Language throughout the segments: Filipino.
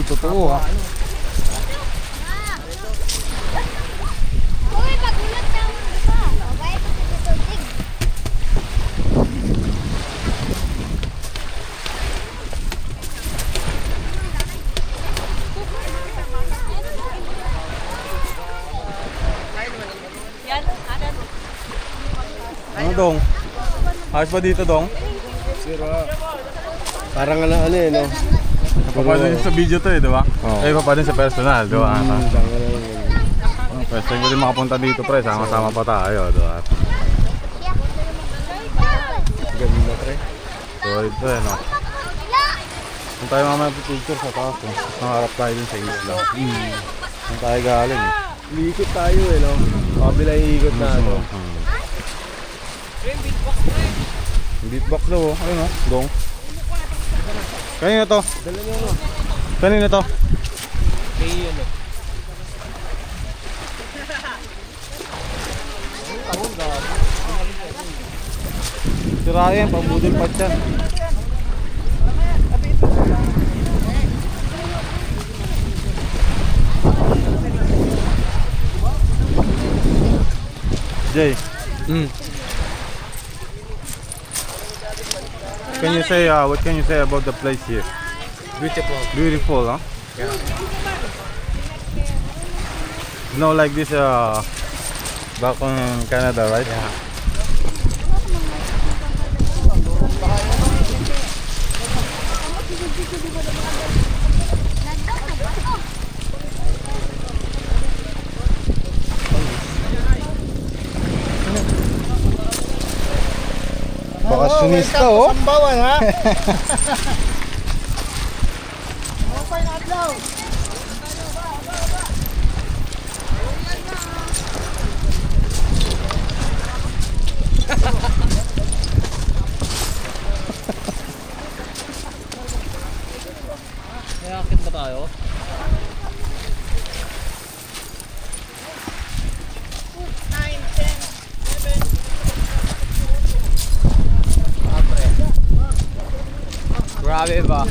totoo ha. Uy, pagulat na ako pa. Babay pa sa tubig. Ano dong? Ayos ba dito dong? Parang ano eh, no? Papadun sa video to eh, di ba? Oo. Eh, papadun sa personal, di ba? First time ko din makapunta dito pre, sama-sama pa tayo, di ba? Ganda, pre. So ito eh, no? Kung tayo mamaya picture sa taas, no? Nakaharap tayo din sa isla. Kung tayo galing eh. Iikot tayo eh, no? Kabila yung ikot na, no? Beatbox daw oh, ayun oh, dong. Kanina to? Dala nyo, no? Kanina to? Kaya yun, no? Si Ryan, pambudol pa dyan. Jay, can you say, what can you say about the place here? Beautiful. Beautiful, huh? Yeah. No, like this, back in Canada, right? Yeah. Bakasyonista oh. Sambawan, ha? Kaya akit ba tayo? Grabe ba?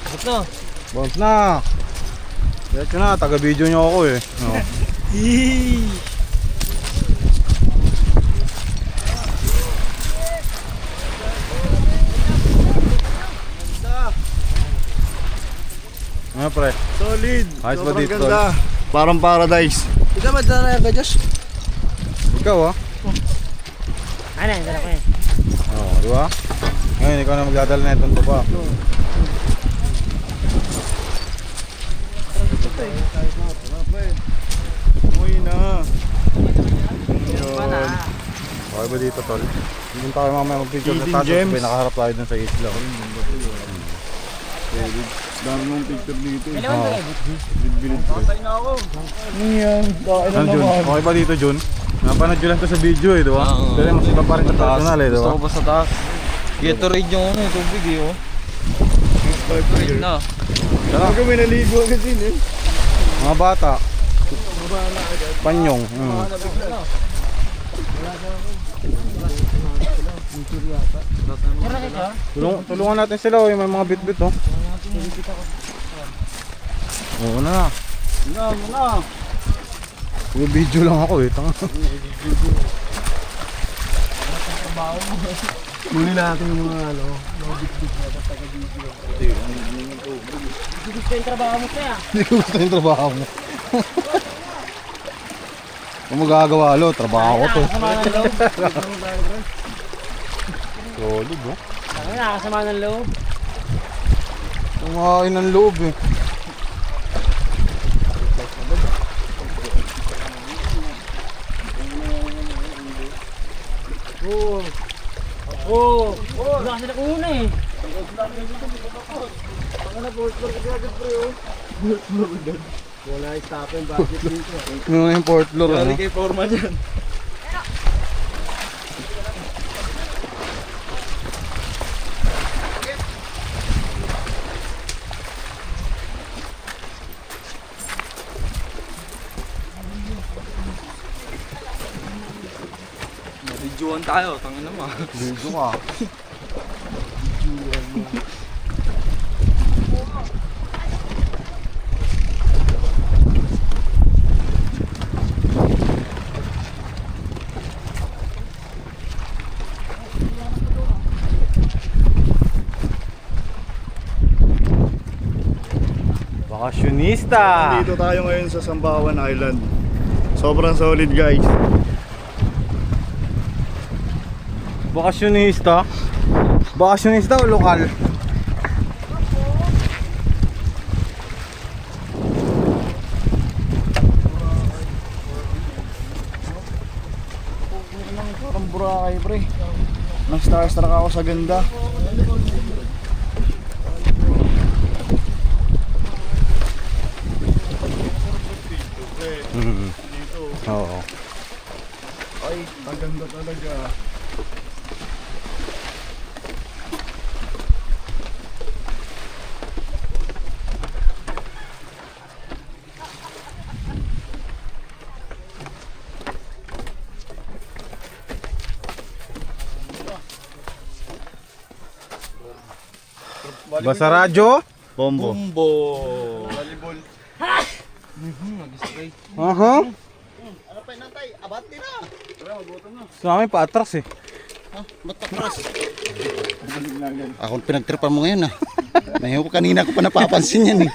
Bakit na? Bounce na. Diretso na, taga-video nyo ako eh. No. Ano pre? Solid! Ayos ba Sobrang dito, ganda. Parang paradise. Ikaw ba dala ka, Josh? Ikaw ah? Ano, dala ko yan. Oo, di ba? Ngayon, ikaw na magdadala na itong tuba. Umuwi na. Yun. Okay ba dito, tol? Hindi tayo mamaya mag-picture sa Hidden taas. gems. Sabay nakaharap tayo dun sa isla. Dami mong picture dito. Oo. Bilid ko. na ako. Ano yan? Ano, Jun? Okay ba dito, Jun? Napanood nyo lang to sa video eh, di ba? Pero mas iba pa rin sa personal eh, di ba? Gusto ko pa sa taas. Gatorade yung ano, tubig eh, oh. Gatorade na. Tara, Huwag kami naligo agad din eh. mga bata. Panyong. Tulungan natin sila oh, yung may mga bit-bit oh. Oo na. Muna. Video lang ako eh, tanga. Muli natin yung mga ano. Hindi gusto yung trabaho mo kaya. Hindi ko gusto yung trabaho mo. Kung magagawa lo, trabaho ko to. Nakakasama ng loob. Solid oh. Nakakasama ng loob. Kumain ng loob eh. Oo. Wala kasi nakuna eh. Wala istapin budget dito. Ano na yung fourth floor ano? Kay forma dyan. Videoan tayo, tangin naman. Video ka. Bakasyonista! Dito tayo ngayon sa Sambawan Island. Sobrang solid guys. Bakasyonista? Bakasyonista o lokal? Parang Boracay pre. Nag-star ako sa ganda. Dito. Oo. Ay, ang ganda talaga. Basa radyo? Bombo. Bumbo! Volleyball. Nag-straight. Aha. Ano pa inantay? Abante na. Sa amin paatras eh. Matakras. Ako pinagtripan mo ngayon ah. Nahiyo ko kanina ko pa napapansin yan eh.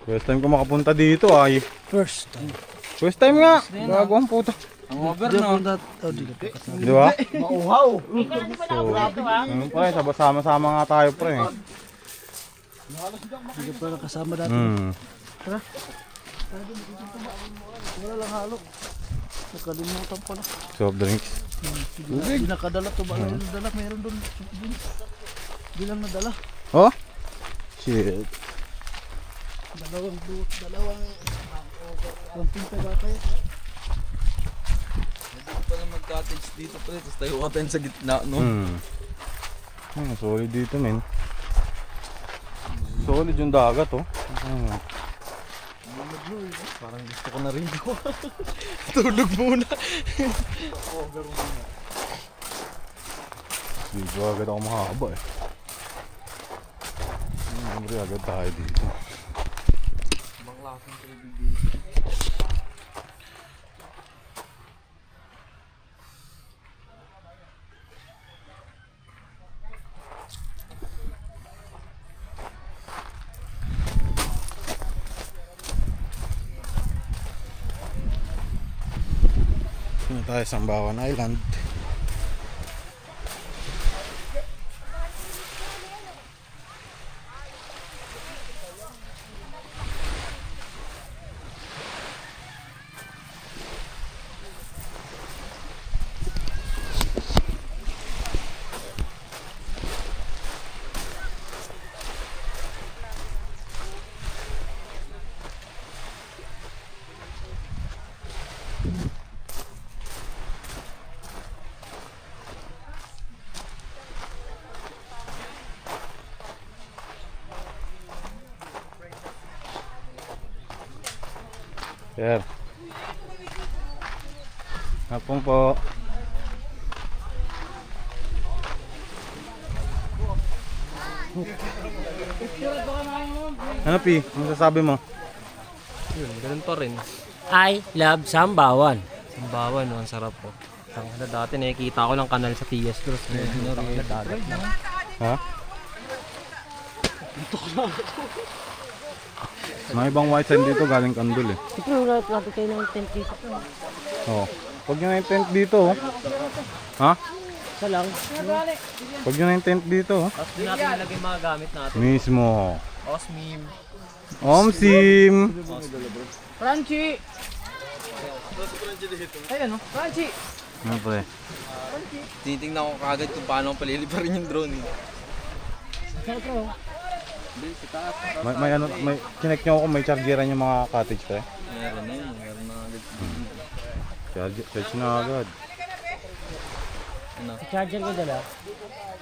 First time ko makapunta dito ay. First time. First time nga. Gago ang puta. Ang over no? Di ba? Mauhaw. So, ano pa eh, sama-sama nga tayo pre. Hindi ka pala kasama dati. Wala lang halo. Nakalimutan pala. Soft drinks. Hindi nakadala to ba? Dala meron doon. Bilang nadala. Oh? Shit. Dalawang camping pa ba kayo? Hindi pala mag-cottage dito pre, tapos tayo ka tayo sa gitna no? Solid dito men. Solid yung dagat oh. Parang gusto ko na rin ko. Tulog muna. Dito agad ako mahaba eh. Siyempre agad tayo dito. Ibang lasang tubig dito. Dito tayo sa Sambawan Island. Sir. Hapon po. Ano Pi? Ano sasabi mo? Yun, ganun pa rin. I love Sambawan. Sambawan, no? Ang sarap po. Dati nakikita ko lang kanal sa TS Cruz. Dagat na. Ha? May ibang white sand dito galing Kandul eh. Siyempre, wala natin kayo ng tent dito. Oo. Huwag nyo na yung tent dito oh. Ha? Isa lang. Huwag nyo na yung tent dito oh. Tapos din natin nilagay mga gamit natin. Mismo. Osmim. Omsim. Crunchy! Ayan o, Crunchy! Ano pre? Tinitingnan ko kagad kung paano paliliparin yung drone eh. May ano, may chinek nyo ako may chargeran yung mga cottage pre. Meron na yun, meron na agad. Charge na agad. Ano? Charger ko dala.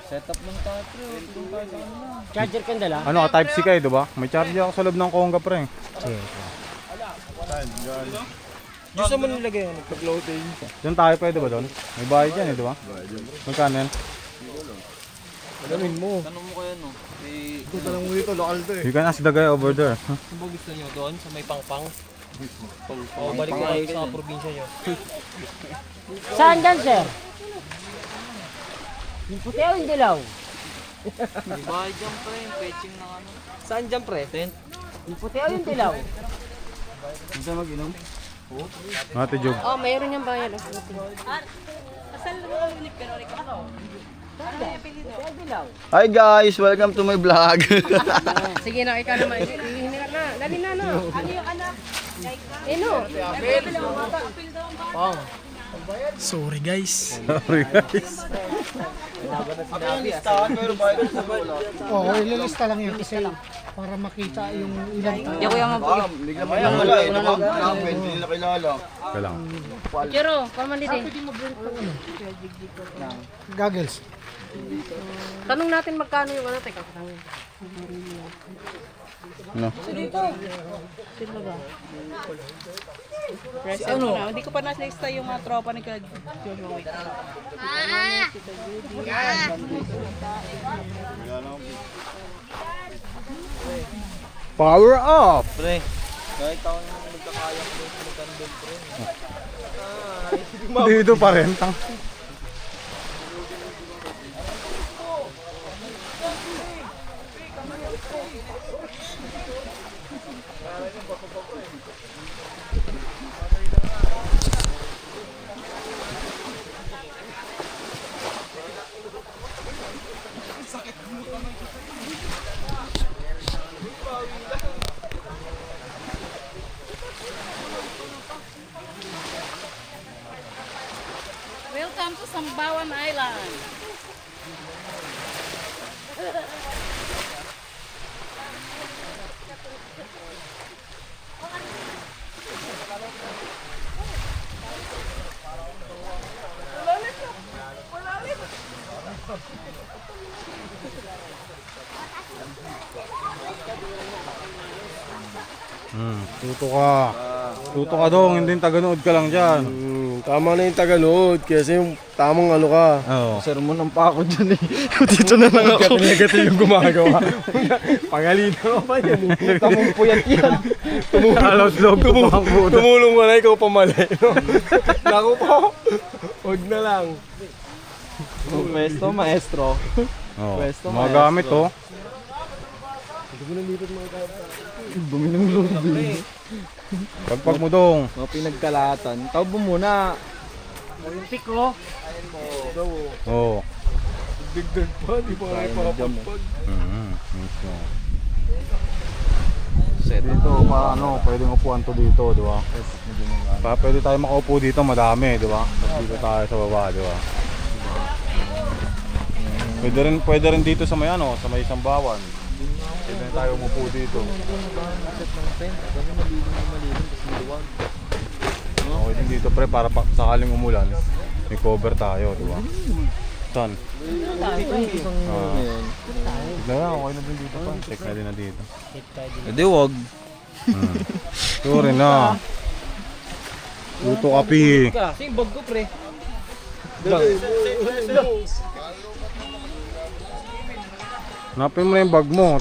Setup lang tayo pre, tingin tayo sa kanila. Charger ka dala? Ano ka type C kayo diba? May charger ako sa loob ng Kongga pre. Diyos mo nilagay yan. Pag-loading. Doon tayo pwede ba doon? May bayad yan eh, di ba? Magkano yan? Alamin mo. Tanong mo kaya no? You can ask the guy over there. Huh? Kung ba gusto nyo doon sa may pangpang? O balik na kayo sa probinsya nyo. Saan dyan, sir? Yung puti o yung dilaw? Di ba dyan pre? Fetching ng ano? Saan dyan pre? Tent? Yung puti o yung dilaw? Ate Job. Oh, mayroon yung bayan. Hi guys, welcome to my vlog. Sige na, ikaw naman. Hinirap na. Dali na, no? Ano yung anak? No? Sorry guys. Sorry guys. Oo, ililista lang yun kasi para makita yung ilang taon. Bigla mo lang wala, ito ba? Hindi nila kilala. Kailang. Jero, paman din. Goggles. Tanong natin magkano yung ano. Teka, tanong. No. Present mo na. Hindi ko pa naslista yung mga tropa ni Kag Joshua. Wait. Power up! Pre, kahit ako yung nagkakaya ko doon, magkandol pre. Dito pa rin. Welcome to Sambawan Island. Tuto ka. Tuto ka dong, hindi taganood ka lang dyan. Tama na yung taganood kasi yung tamang ano ka. Oo. Sermon ng pako dyan eh. Dito na lang ako. Negative yung gumagawa. Pangalito pa yan. Tamang puyat yan. Halos loob ko pang puto. Tumulong ka na ikaw pamali. Naku po. Huwag na lang. Pwesto, maestro. Oo. Pwesto, Mga gamit oh. Dumi ng lobby. Pagpag mo dong. Mga pinagkalatan. Tawbo muna. Olympic ko. Oo. Digdag pa. Di pa kayo makapagpag. Mismo. Dito para ano, pwedeng upuan to dito, di ba? Pwede tayo makaupo dito, madami, di ba? Dito tayo sa baba, di ba? Pwede rin dito sa may ano, sa may Sambawan. Pwede rin tayo umupo dito. Okay din dito pre, para sakaling umulan, may cover tayo, di ba? Saan? Tignan na, okay na din dito pa. Check na din na dito. Hindi, wag. Sorry na. Luto kapi. Kasi yung bag ko pre. Hanapin mo na yung bag mo.